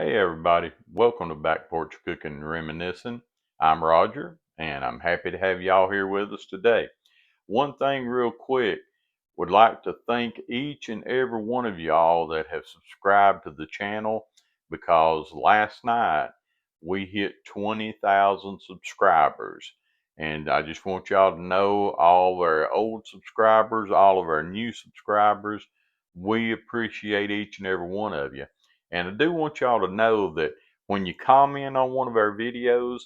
Hey everybody, welcome to Back Porch Cooking and Reminiscing. I'm Roger and I'm happy to have y'all here with us today. One thing real quick, would like to thank each and every one of y'all that have subscribed to the channel because last night we hit 20,000 subscribers. And I just want y'all to know, all of our old subscribers, all of our new subscribers, we appreciate each and every one of you. And I do want y'all to know that when you comment on one of our videos,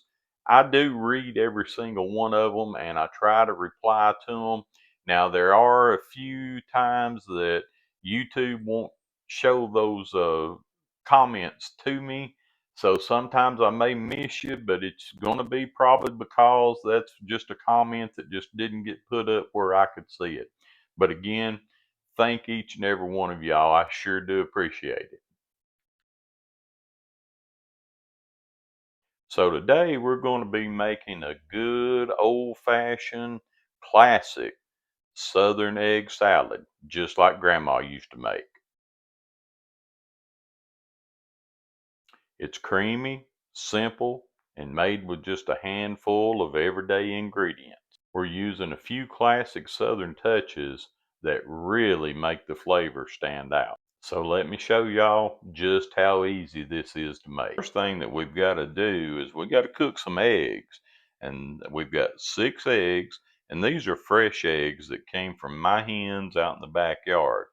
I do read every single one of them and I try to reply to them. Now, there are a few times that YouTube won't show those comments to me. So sometimes I may miss you, but it's going to be probably because that's just a comment that just didn't get put up where I could see it. But again, thank each and every one of y'all. I sure do appreciate it. So today we're going to be making a good old-fashioned classic Southern egg salad, just like Grandma used to make. It's creamy, simple, and made with just a handful of everyday ingredients. We're using a few classic Southern touches that really make the flavor stand out. So let me show y'all just how easy this is to make. First thing that we've got to do is we got to cook some eggs. And we've got 6 eggs, and these are fresh eggs that came from my hens out in the backyard.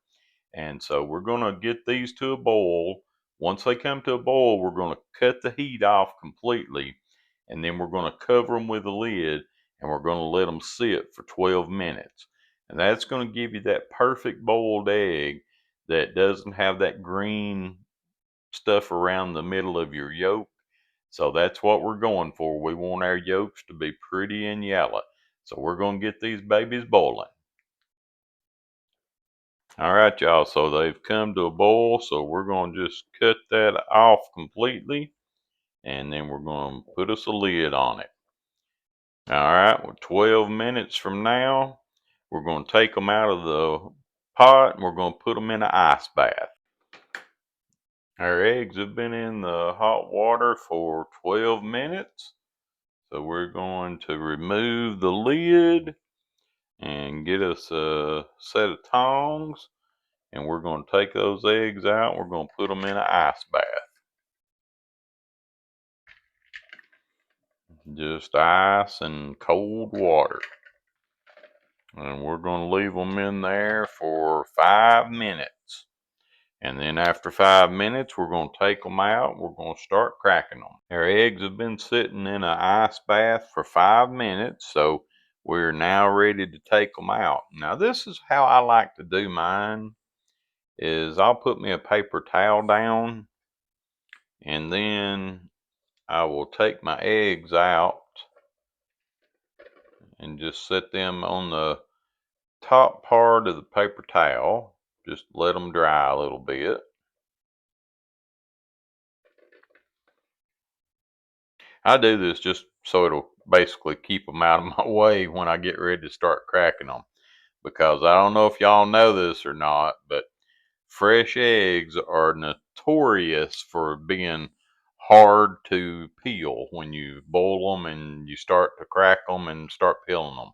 And so we're going to get these to a boil. Once they come to a boil, we're going to cut the heat off completely, and then we're going to cover them with a lid, and we're going to let them sit for 12 minutes. And that's going to give you that perfect boiled egg that doesn't have that green stuff around the middle of your yolk. So that's what we're going for. We want our yolks to be pretty and yellow. So we're going to get these babies boiling. All right, y'all. So they've come to a boil. So we're going to just cut that off completely. And then we're going to put us a lid on it. All right. Well, 12 minutes from now, we're going to take them out of the pot and we're going to put them in an ice bath. Our eggs have been in the hot water for 12 minutes. So we're going to remove the lid and get us a set of tongs, and we're going to take those eggs out. We're going to put them in an ice bath. Just ice and cold water. And we're going to leave them in there for 5 minutes. And then after 5 minutes, we're going to take them out. We're going to start cracking them. Our eggs have been sitting in an ice bath for 5 minutes, so we're now ready to take them out. Now, this is how I like to do mine, is I'll put me a paper towel down, and then I will take my eggs out and just set them on the top part of the paper towel. Just let them dry a little bit. I do this just so it'll basically keep them out of my way when I get ready to start cracking them. Because I don't know if y'all know this or not, but fresh eggs are notorious for being hard to peel when you boil them and you start to crack them and start peeling them.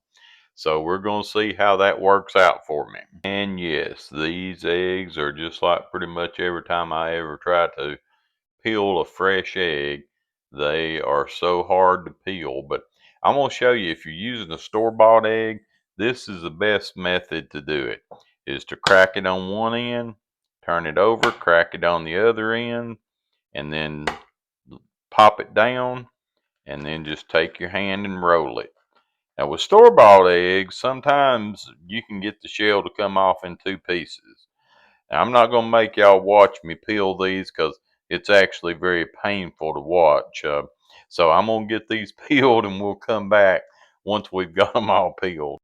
So we're going to see how that works out for me. And yes, these eggs are just like pretty much every time I ever try to peel a fresh egg. They are so hard to peel, but I'm going to show you, if you're using a store-bought egg, this is the best method to do it, is to crack it on one end, turn it over, crack it on the other end, and then pop it down, and then just take your hand and roll it. Now with store-bought eggs, sometimes you can get the shell to come off in 2 pieces. Now, I'm not going to make y'all watch me peel these because it's actually very painful to watch. So I'm going to get these peeled and we'll come back once we've got them all peeled.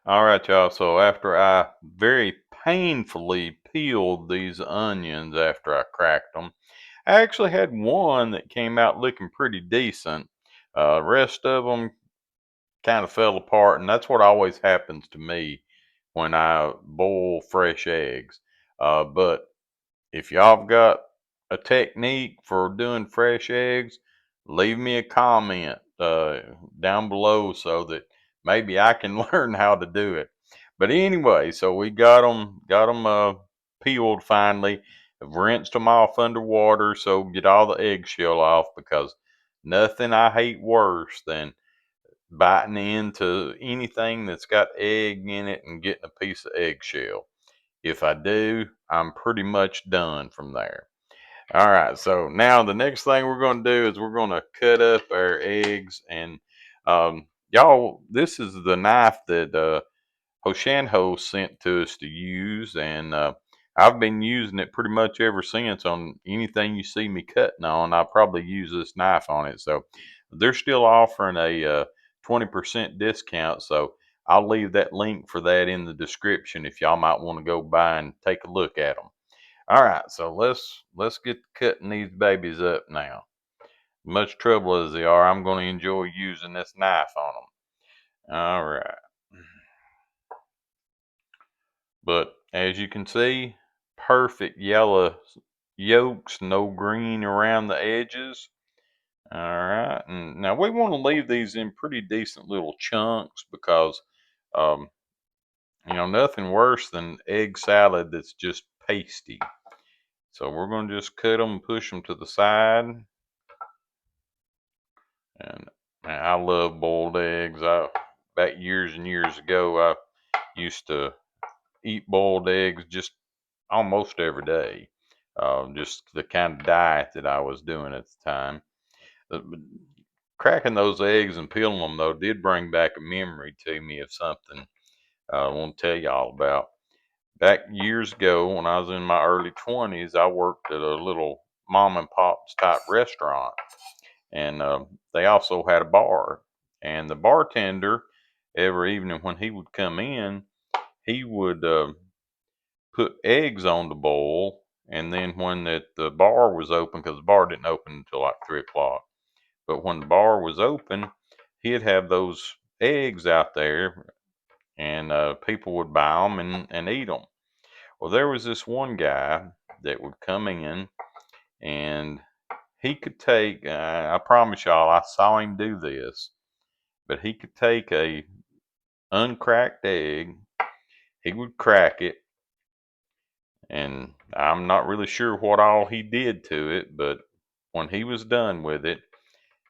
All right, y'all. So after I very painfully peeled these onions after I cracked them, I actually had one that came out looking pretty decent. The rest of them kind of fell apart, and that's what always happens to me when I boil fresh eggs. But if y'all have got a technique for doing fresh eggs, leave me a comment down below so that maybe I can learn how to do it. But anyway, so we got them peeled finally. I've rinsed them off under water so get all the eggshell off, because nothing I hate worse than biting into anything that's got egg in it and getting a piece of eggshell. If I do, I'm pretty much done from there. All right, so now the next thing we're going to do is we're going to cut up our eggs. And y'all, this is the knife that HOSHANHO sent to us to use, and I've been using it pretty much ever since. On anything you see me cutting on, I probably use this knife on it. So they're still offering a 20% discount, so I'll leave that link for that in the description if y'all might want to go by and take a look at them. All right, so let's get cutting these babies up now. Much trouble as they are, I'm going to enjoy using this knife on them. All right. But as you can see, perfect yellow yolks, no green around the edges. All right, and now we want to leave these in pretty decent little chunks because, um, nothing worse than egg salad that's just pasty. So we're going to just cut them and push them to the side. And man, I love boiled eggs. Back years and years ago, I used to eat boiled eggs just almost every day. Just the kind of diet that I was doing at the time. But cracking those eggs and peeling them though did bring back a memory to me of something I want to tell y'all about. Back years ago, when I was in my early 20s, I worked at a little mom and pop's type restaurant, and they also had a bar. And the bartender, every evening when he would come in, he would put eggs on the bowl. And then when the bar was open, because the bar didn't open until like 3 o'clock, but when the bar was open, he'd have those eggs out there, and people would buy them and eat them. Well, there was this one guy that would come in, and he could take, I promise y'all, I saw him do this, but he could take a uncracked egg, he would crack it, and I'm not really sure what all he did to it, but when he was done with it,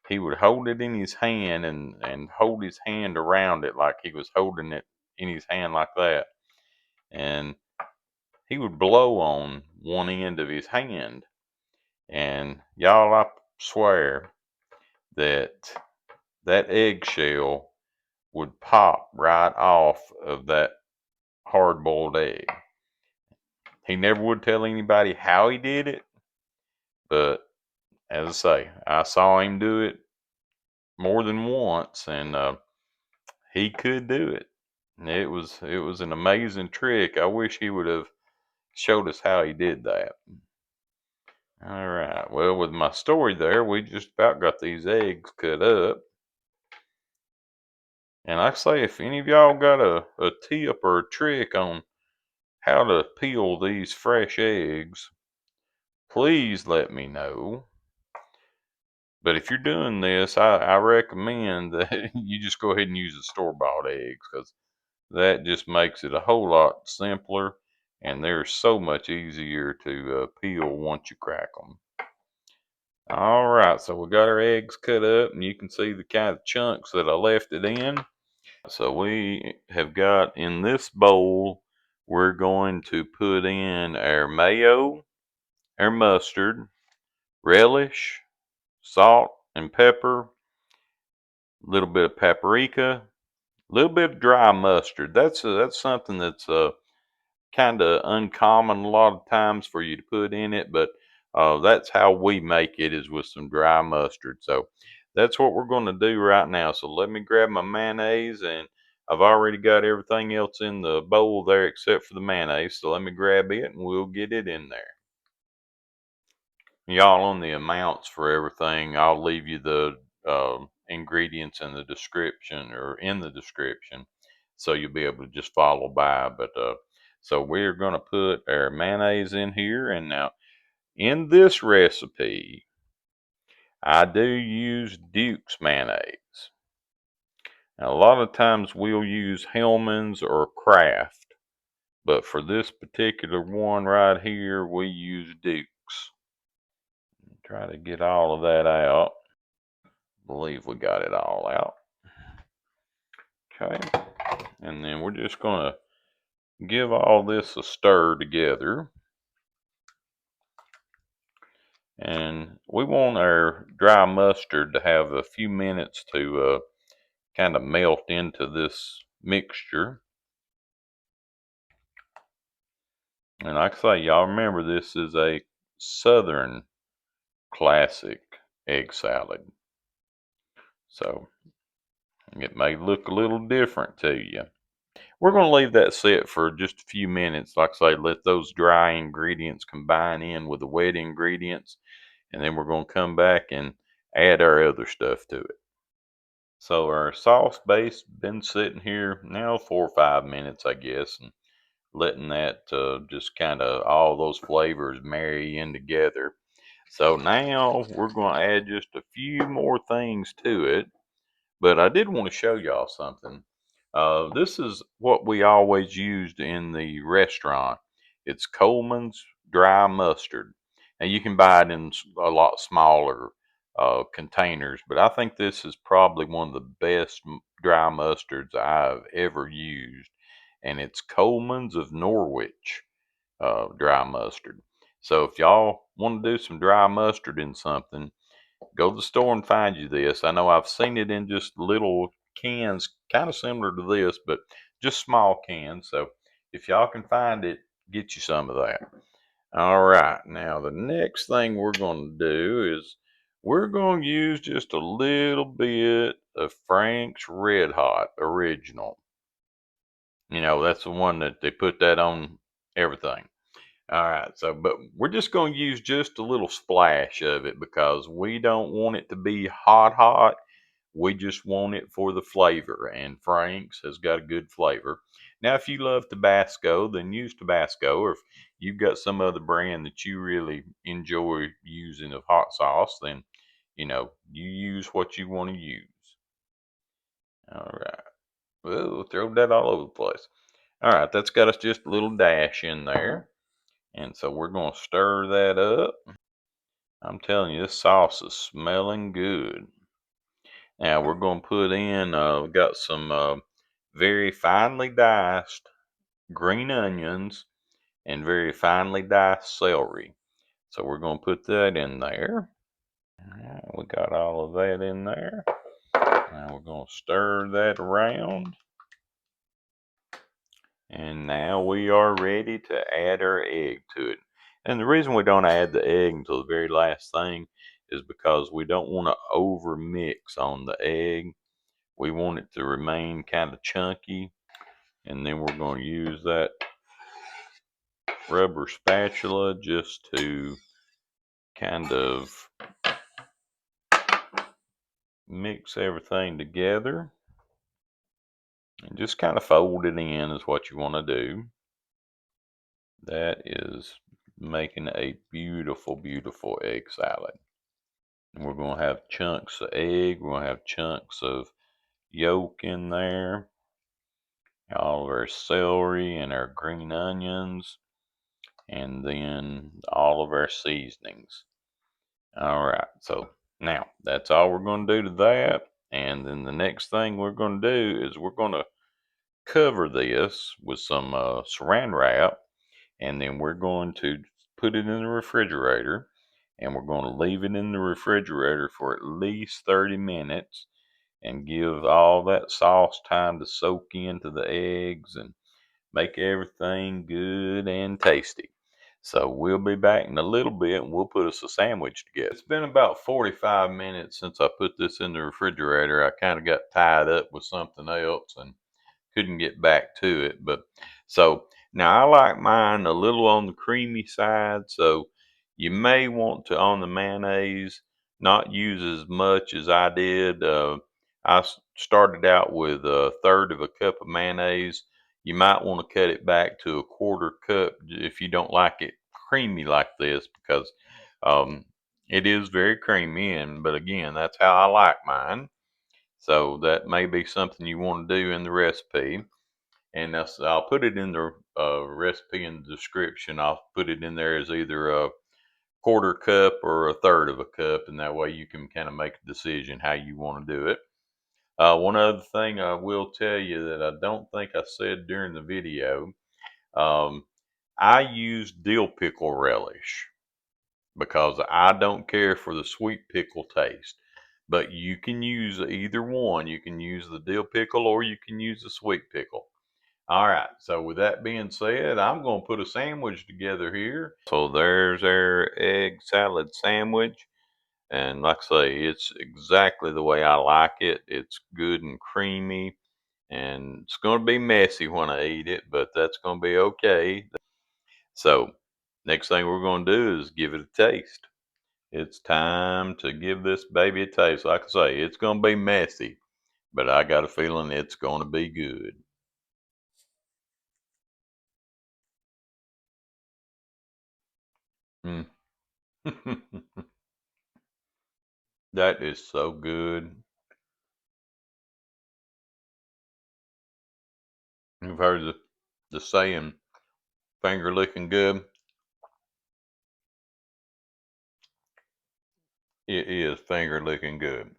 he would hold it in his hand and hold his hand around it like he was holding it in his hand like that. And he would blow on one end of his hand. And y'all, I swear that that eggshell would pop right off of that hard boiled egg. He never would tell anybody how he did it, but as I say, I saw him do it more than once, and he could do it. It was an amazing trick. I wish he would have showed us how he did that. All right. Well, with my story there, we just about got these eggs cut up. And like I say, if any of y'all got a tip or a trick on how to peel these fresh eggs, please let me know. But if you're doing this, I recommend that you just go ahead and use the store-bought eggs, because that just makes it a whole lot simpler, and they're so much easier to peel once you crack them. All right, so we got our eggs cut up, and you can see the kind of chunks that I left it in. So we have got in this bowl, we're going to put in our mayo, our mustard, relish, salt and pepper, a little bit of paprika, a little bit of dry mustard. That's something that's kind of uncommon a lot of times for you to put in it, but that's how we make it, is with some dry mustard. So that's what we're going to do right now. So let me grab my mayonnaise, and I've already got everything else in the bowl there except for the mayonnaise. So let me grab it and we'll get it in there. Y'all, on the amounts for everything, I'll leave you the ingredients in the description, or in the description, so you'll be able to just follow by. But so we're going to put our mayonnaise in here, and now in this recipe, I do use Duke's mayonnaise. Now, a lot of times we'll use Hellman's or Kraft, but for this particular one right here, we use Duke's. Try to get all of that out. Believe we got it all out. Okay, and then we're just gonna give all this a stir together. And we want our dry mustard to have a few minutes to kind of melt into this mixture. And like I say, y'all remember this is a Southern classic egg salad. So it may look a little different to you. We're going to leave that set for just a few minutes. Like I say, let those dry ingredients combine in with the wet ingredients. And then we're going to come back and add our other stuff to it. So our sauce base been sitting here now 4 or 5 minutes, I guess, and letting that just kind of all those flavors marry in together. So now we're going to add just a few more things to it. But I did want to show y'all something. This is what we always used in the restaurant. It's Coleman's dry mustard. Now you can buy it in a lot smaller containers, but I think this is probably one of the best dry mustards I've ever used. And it's Coleman's of Norwich dry mustard. So if y'all want to do some dry mustard in something, go to the store and find you this. I know I've seen it in just little cans, kind of similar to this, but just small cans. So if y'all can find it, get you some of that. All right, now the next thing we're going to do is we're going to use just a little bit of Frank's Red Hot Original. You know, that's the one that they put that on everything. All right, so but we're just going to use just a little splash of it because we don't want it to be hot, hot. We just want it for the flavor, and Frank's has got a good flavor. Now, if you love Tabasco, then use Tabasco, or if you've got some other brand that you really enjoy using of hot sauce, then you know you use what you want to use. All right, well, throw that all over the place. All right, that's got us just a little dash in there. And so we're going to stir that up. I'm telling you, this sauce is smelling good. Now we're going to put in, we got some very finely diced green onions and very finely diced celery. So we're going to put that in there. All right, we got all of that in there. Now we're going to stir that around. And now we are ready to add our egg to it. And the reason we don't add the egg until the very last thing is because we don't want to over mix on the egg. We want it to remain kind of chunky. And then we're going to use that rubber spatula just to kind of mix everything together. And just kind of fold it in is what you want to do. That is making a beautiful, beautiful egg salad. And we're going to have chunks of egg. We're going to have chunks of yolk in there. All of our celery and our green onions. And then all of our seasonings. All right. So now that's all we're going to do to that. And then the next thing we're going to do is we're going to cover this with some saran wrap. And then we're going to put it in the refrigerator. And we're going to leave it in the refrigerator for at least 30 minutes and give all that sauce time to soak into the eggs and make everything good and tasty. So we'll be back in a little bit and we'll put us a sandwich together. It's been about 45 minutes since I put this in the refrigerator. I kind of got tied up with something else and couldn't get back to it. But so now I like mine a little on the creamy side. So you may want to, on the mayonnaise, not use as much as I did. I started out with a third of a cup of mayonnaise. You might want to cut it back to a quarter cup if you don't like it creamy like this, because Um, it is very creamy, but again, that's how I like mine. So that may be something you want to do in the recipe. And I'll put it in the recipe in the description. I'll put it in there as either a quarter cup or a third of a cup, and that way you can kind of make a decision how you want to do it. One other thing I will tell you that I don't think I said during the video, um, I use dill pickle relish because I don't care for the sweet pickle taste. But you can use either one. You can use the dill pickle or you can use the sweet pickle. All right, so with that being said, I'm going to put a sandwich together here. So there's our egg salad sandwich. And like I say, it's exactly the way I like it. It's good and creamy, and it's going to be messy when I eat it, but that's going to be okay. So, next thing we're going to do is give it a taste. It's time to give this baby a taste. Like I say, it's going to be messy, but I got a feeling it's going to be good. Mm. That is so good. You've heard the saying, finger licking good. It is finger licking good.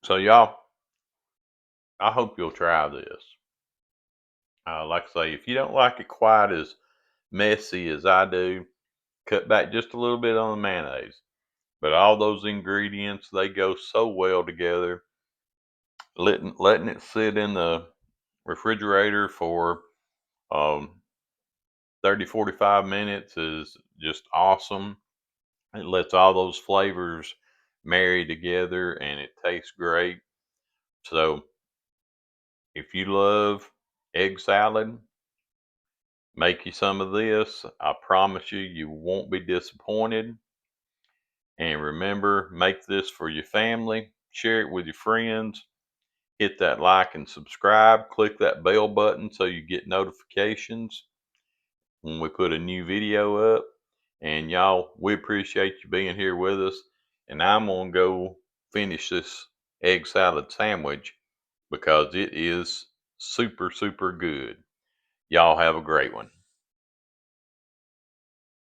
So, y'all, I hope you'll try this. Like I say, if you don't like it quite as messy as I do, cut back just a little bit on the mayonnaise. But all those ingredients, they go so well together. Letting it sit in the refrigerator for um, 30, 45 minutes is just awesome. It lets all those flavors marry together and it tastes great. So if you love egg salad, make you some of this. I promise you, you won't be disappointed. And remember, make this for your family, share it with your friends, hit that like and subscribe, click that bell button so you get notifications when we put a new video up. And y'all, we appreciate you being here with us. And I'm going to go finish this egg salad sandwich because it is super, super good. Y'all have a great one.